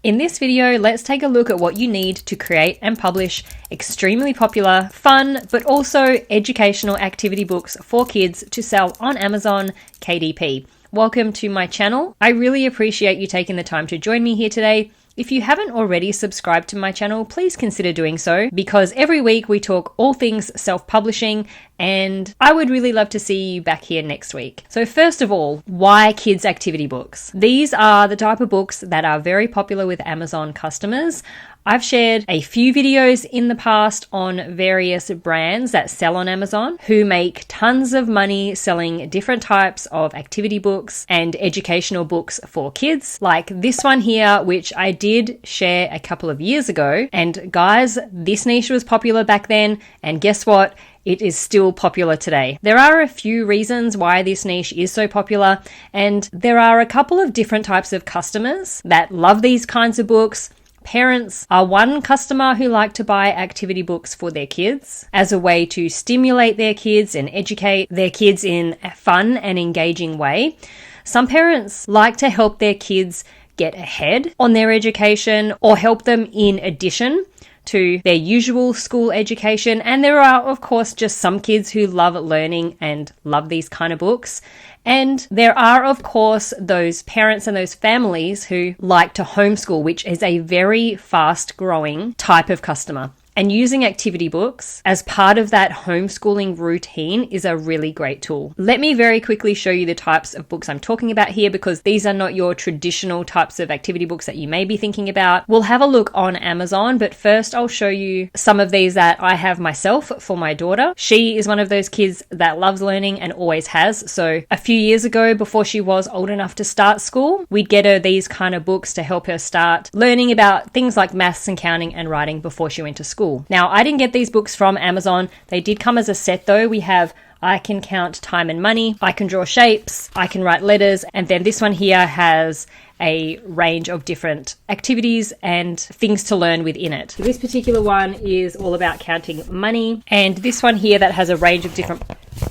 In this video, let's take a look at what you need to create and publish extremely popular, fun, but also educational activity books for kids to sell on Amazon KDP. Welcome to my channel. I really appreciate you taking the time to join me here today. If you haven't already subscribed to my channel, please consider doing so, because every week we talk all things self-publishing, and I would really love to see you back here next week. So first of all, why kids activity books? These are the type of books that are very popular with Amazon customers. I've shared a few videos in the past on various brands that sell on Amazon who make tons of money selling different types of activity books and educational books for kids, like this one here, which I did share a couple of years ago. And guys, this niche was popular back then, and guess what? It is still popular today. There are a few reasons why this niche is so popular, and there are a couple of different types of customers that love these kinds of books. Parents are one customer who like to buy activity books for their kids as a way to stimulate their kids and educate their kids in a fun and engaging way. Some parents like to help their kids get ahead on their education or help them in addition to their usual school education. And there are, of course, just some kids who love learning and love these kind of books. And there are, of course, those parents and those families who like to homeschool, which is a very fast growing type of customer. And using activity books as part of that homeschooling routine is a really great tool. Let me very quickly show you the types of books I'm talking about here, because these are not your traditional types of activity books that you may be thinking about. We'll have a look on Amazon, but first I'll show you some of these that I have myself for my daughter. She is one of those kids that loves learning and always has. So a few years ago, before she was old enough to start school, we'd get her these kind of books to help her start learning about things like maths and counting and writing before she went to school. Now, I didn't get these books from Amazon. They did come as a set though. We have I Can Count Time and Money, I Can Draw Shapes, I Can Write Letters, and then this one here has a range of different activities and things to learn within it. This particular one is all about counting money, and this one here that has a range of different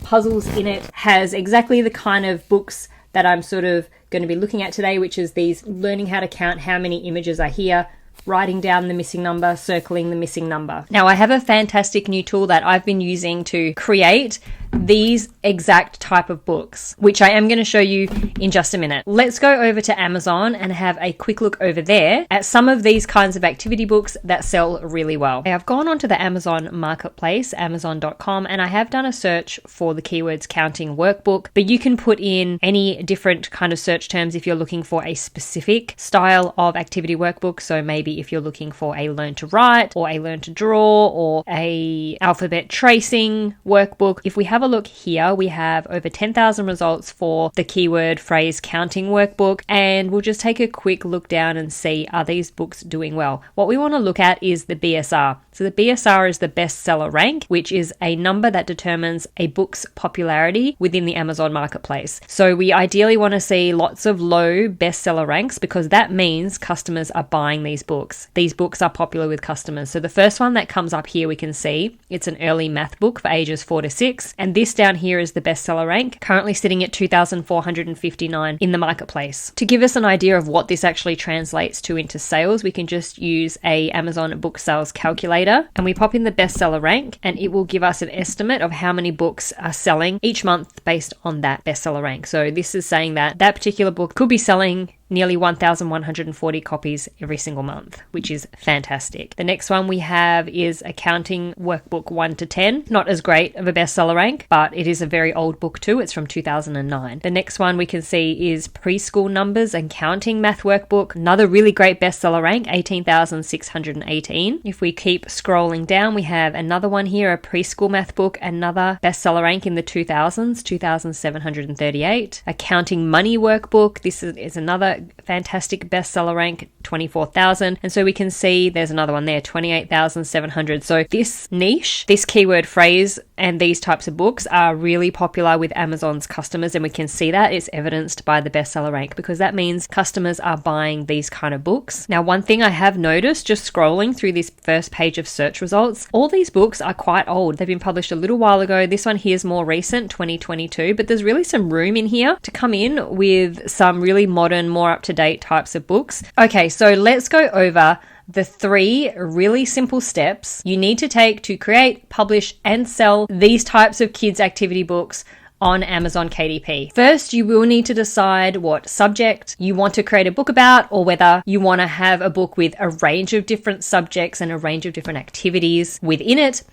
puzzles in it has exactly the kind of books that I'm sort of going to be looking at today, which is these learning how to count how many images are here, writing down the missing number, circling the missing number. Now, I have a fantastic new tool that I've been using to create these exact type of books, which I am going to show you in just a minute. Let's go over to Amazon and have a quick look over there at some of these kinds of activity books that sell really well. I've gone onto the Amazon marketplace, amazon.com, and I have done a search for the keywords counting workbook, but you can put in any different kind of search terms if you're looking for a specific style of activity workbook. So maybe if you're looking for a learn to write or a learn to draw or a alphabet tracing workbook. If we have a look here, we have over 10,000 results for the keyword phrase counting workbook, and we'll just take a quick look down and see, are these books doing well? What we want to look at is the BSR. So the BSR is the bestseller rank, which is a number that determines a book's popularity within the Amazon marketplace. So we ideally want to see lots of low bestseller ranks, because that means customers are buying these books. These books are popular with customers. So the first one that comes up here, we can see it's an early math book for ages 4 to 6. And this down here is the bestseller rank, currently sitting at 2,459 in the marketplace. To give us an idea of what this actually translates to into sales, we can just use a Amazon book sales calculator, and we pop in the bestseller rank, and it will give us an estimate of how many books are selling each month based on that bestseller rank. So this is saying that that particular book could be selling nearly 1,140 copies every single month, which is fantastic. The next one we have is Accounting Workbook 1 to 10. Not as great of a bestseller rank, but it is a very old book too. It's from 2009. The next one we can see is Preschool Numbers and Counting Math Workbook. Another really great bestseller rank, 18,618. If we keep scrolling down, we have another one here, a preschool math book, another bestseller rank in the 2000s, 2,738. Accounting Money Workbook. This is another fantastic bestseller rank, 24,000. And so we can see there's another one there, 28,700. So this niche, this keyword phrase, and these types of books are really popular with Amazon's customers, and we can see that it's evidenced by the bestseller rank, because that means customers are buying these kind of books. Now, one thing I have noticed just scrolling through this first page of search results, all these books are quite old. They've been published a little while ago. This one here is more recent, 2022, but there's really some room in here to come in with some really modern, more more up-to-date types of books. Okay, so let's go over the 3 really simple steps you need to take to create, publish, and sell these types of kids' activity books on Amazon KDP. First, you will need to decide what subject you want to create a book about, or whether you want to have a book with a range of different subjects and a range of different activities within it.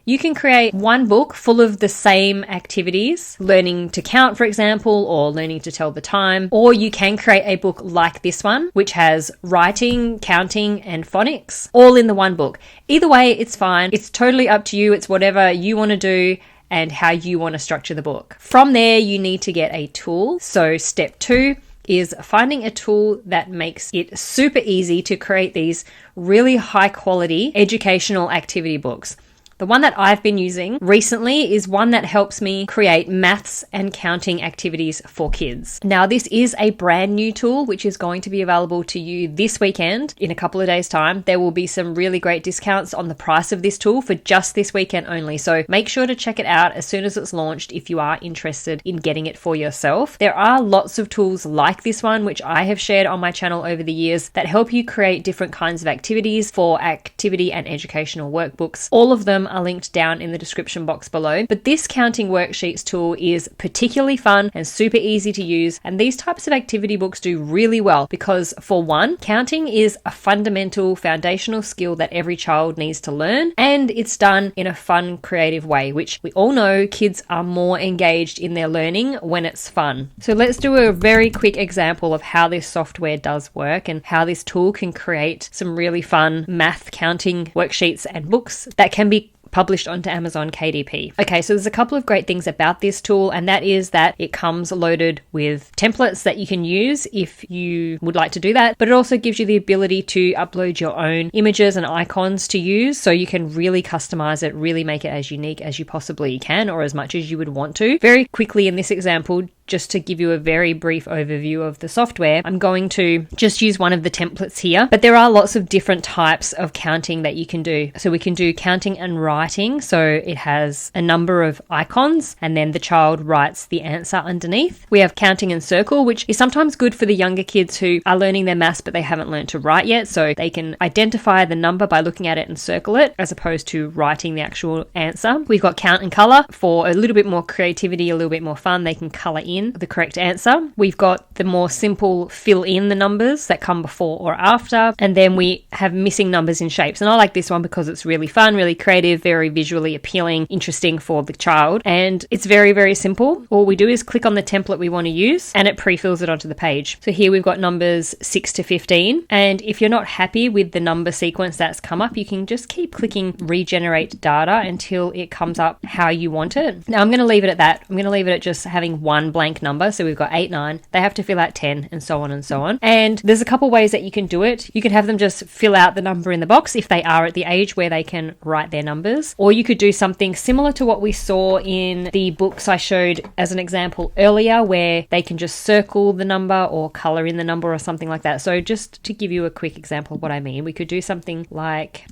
You can create one book full of the same activities, learning to count, for example, or learning to tell the time. Or you can create a book like this one, which has writing, counting, and phonics all in the one book. Either way, it's fine. It's totally up to you. It's whatever you want to do and how you want to structure the book. From there, you need to get a tool. So step 2 is finding a tool that makes it super easy to create these really high quality educational activity books. The one that I've been using recently is one that helps me create maths and counting activities for kids. Now, this is a brand new tool which is going to be available to you this weekend. In a couple of days' time, there will be some really great discounts on the price of this tool for just this weekend only. So make sure to check it out as soon as it's launched if you are interested in getting it for yourself. There are lots of tools like this one, which I have shared on my channel over the years, that help you create different kinds of activities for activity and educational workbooks. All of them are linked down in the description box below. But this counting worksheets tool is particularly fun and super easy to use. And these types of activity books do really well because, for one, counting is a fundamental foundational skill that every child needs to learn. And it's done in a fun, creative way, which we all know kids are more engaged in their learning when it's fun. So let's do a very quick example of how this software does work and how this tool can create some really fun math counting worksheets and books that can be published onto Amazon KDP. Okay, so there's a couple of great things about this tool, and that is that it comes loaded with templates that you can use if you would like to do that, but it also gives you the ability to upload your own images and icons to use, so you can really customize it, really make it as unique as you possibly can, or as much as you would want to. Very quickly in this example, just to give you a very brief overview of the software, I'm going to just use one of the templates here, but there are lots of different types of counting that you can do. So we can do counting and writing. So it has a number of icons and then the child writes the answer underneath. We have counting and circle, which is sometimes good for the younger kids who are learning their maths but they haven't learned to write yet. So they can identify the number by looking at it and circle it as opposed to writing the actual answer. We've got count and color for a little bit more creativity, a little bit more fun. They can color in the correct answer. We've got the more simple fill in the numbers that come before or after, and then we have missing numbers in shapes. And I like this one because it's really fun, really creative, very visually appealing, interesting for the child, and it's very, very simple. All we do is click on the template we want to use and it pre-fills it onto the page. So here we've got numbers 6 to 15, and if you're not happy with the number sequence that's come up, you can just keep clicking regenerate data until it comes up how you want it. Now I'm going to leave it at that. I'm going to leave it at just having one blank number. So we've got 8, 9. They have to fill out 10 and so on and so on. And there's a couple ways that you can do it. You can have them just fill out the number in the box if they are at the age where they can write their numbers. Or you could do something similar to what we saw in the books I showed as an example earlier, where they can just circle the number or color in the number or something like that. So just to give you a quick example of what I mean, we could do something like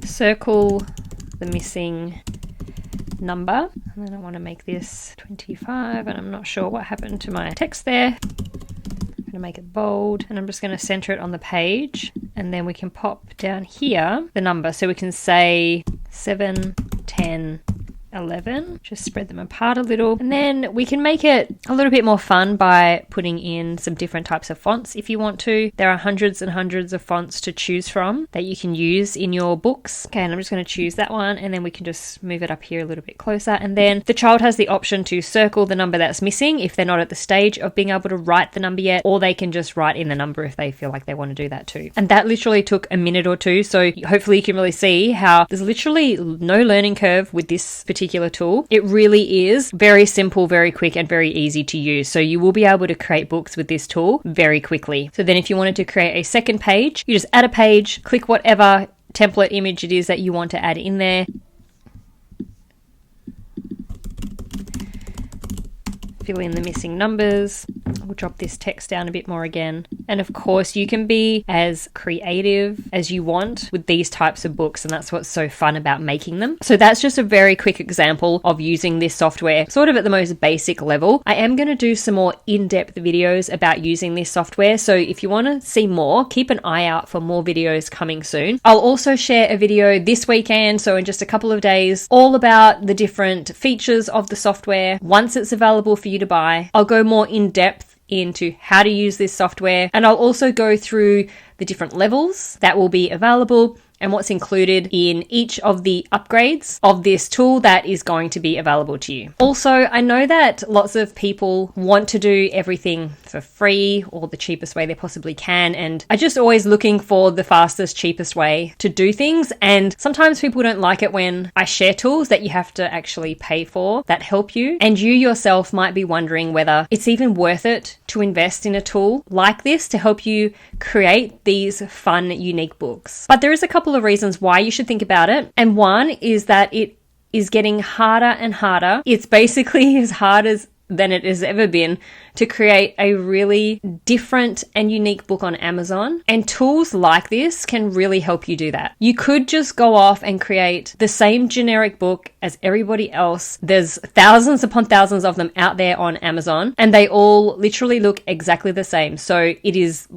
circle the missing number, and then I want to make this 25, and I'm not sure what happened to my text there. I'm going to make it bold, and I'm just going to center it on the page, and then we can pop down here the number, so we can say 7, 10, 11, just spread them apart a little, and then we can make it a little bit more fun by putting in some different types of fonts if you want to. There are hundreds and hundreds of fonts to choose from that you can use in your books. Okay, and I'm just going to choose that one, and then we can just move it up here a little bit closer, and then the child has the option to circle the number that's missing if they're not at the stage of being able to write the number yet, or they can just write in the number if they feel like they want to do that too. And that literally took a minute or two, so hopefully you can really see how there's literally no learning curve with this particular tool. It really is very simple, very quick, and very easy to use. So you will be able to create books with this tool very quickly. So then if you wanted to create a second page, you just add a page, click whatever template image it is that you want to add in there. Fill in the missing numbers. We'll drop this text down a bit more again. And of course, you can be as creative as you want with these types of books, and that's what's so fun about making them. So that's just a very quick example of using this software, sort of at the most basic level. I am going to do some more in-depth videos about using this software, so if you want to see more, keep an eye out for more videos coming soon. I'll also share a video this weekend, so in just a couple of days, all about the different features of the software. Once it's available for you to buy, I'll go more in depth into how to use this software, and I'll also go through the different levels that will be available and what's included in each of the upgrades of this tool that is going to be available to you. Also, I know that lots of people want to do everything for free or the cheapest way they possibly can, and are just always looking for the fastest, cheapest way to do things. And sometimes people don't like it when I share tools that you have to actually pay for that help you. And you yourself might be wondering whether it's even worth it to invest in a tool like this to help you create these fun, unique books. But there is a couple of reasons why you should think about it. And one is that it is getting harder and harder. It's basically as hard than it has ever been to create a really different and unique book on Amazon. And tools like this can really help you do that. You could just go off and create the same generic book as everybody else. There's thousands upon thousands of them out there on Amazon, and they all literally look exactly the same. So it is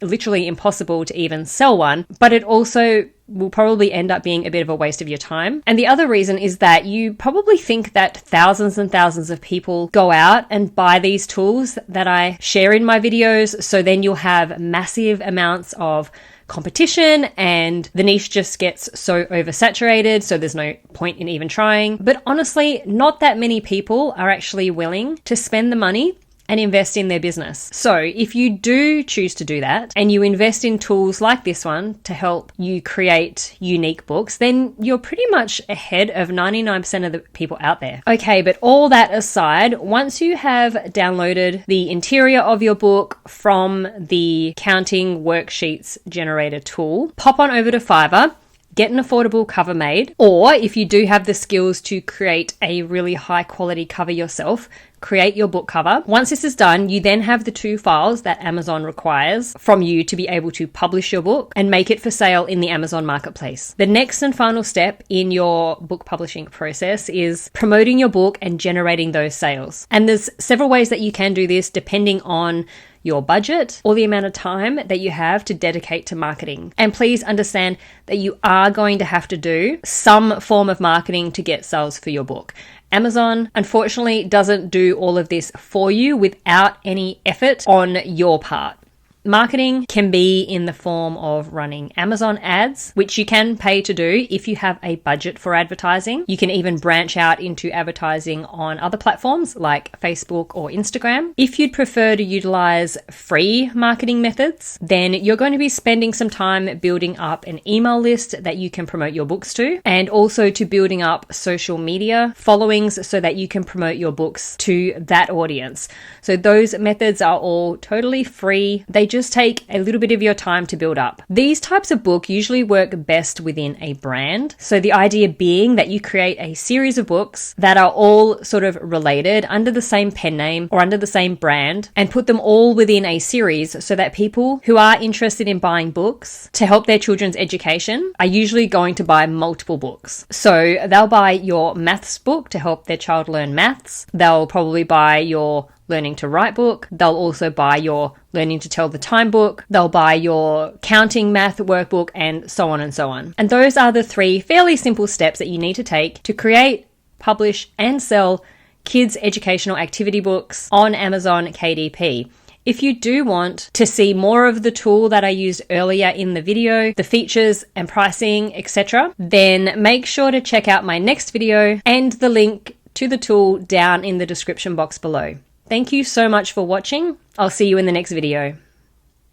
literally impossible to even sell one, but it also will probably end up being a bit of a waste of your time. And the other reason is that you probably think that thousands and thousands of people go out and buy these tools that I share in my videos, so then you'll have massive amounts of competition and the niche just gets so oversaturated, so there's no point in even trying. But honestly, not that many people are actually willing to spend the money and invest in their business. So if you do choose to do that and you invest in tools like this one to help you create unique books, then you're pretty much ahead of 99% of the people out there. Okay, but all that aside, once you have downloaded the interior of your book from the Counting Worksheets Generator tool, pop on over to Fiverr, get an affordable cover made, or if you do have the skills to create a really high quality cover yourself, create your book cover. Once this is done, you then have the 2 files that Amazon requires from you to be able to publish your book and make it for sale in the Amazon marketplace. The next and final step in your book publishing process is promoting your book and generating those sales. And there's several ways that you can do this depending on your budget or the amount of time that you have to dedicate to marketing. And please understand that you are going to have to do some form of marketing to get sales for your book. Amazon, unfortunately, doesn't do all of this for you without any effort on your part. Marketing can be in the form of running Amazon ads, which you can pay to do if you have a budget for advertising. You can even branch out into advertising on other platforms like Facebook or Instagram. If you'd prefer to utilize free marketing methods, then you're going to be spending some time building up an email list that you can promote your books to, and also to building up social media followings so that you can promote your books to that audience. So those methods are all totally free. They just take a little bit of your time to build up. These types of book usually work best within a brand. So the idea being that you create a series of books that are all sort of related under the same pen name or under the same brand, and put them all within a series so that people who are interested in buying books to help their children's education are usually going to buy multiple books. So they'll buy your maths book to help their child learn maths. They'll probably buy your learning to write book. They'll also buy your learning to tell the time book. They'll buy your counting math workbook, and so on and so on. And those are the 3 fairly simple steps that you need to take to create, publish, and sell kids' educational activity books on Amazon KDP. If you do want to see more of the tool that I used earlier in the video, the features and pricing, etc., then make sure to check out my next video and the link to the tool down in the description box below. Thank you so much for watching. I'll see you in the next video.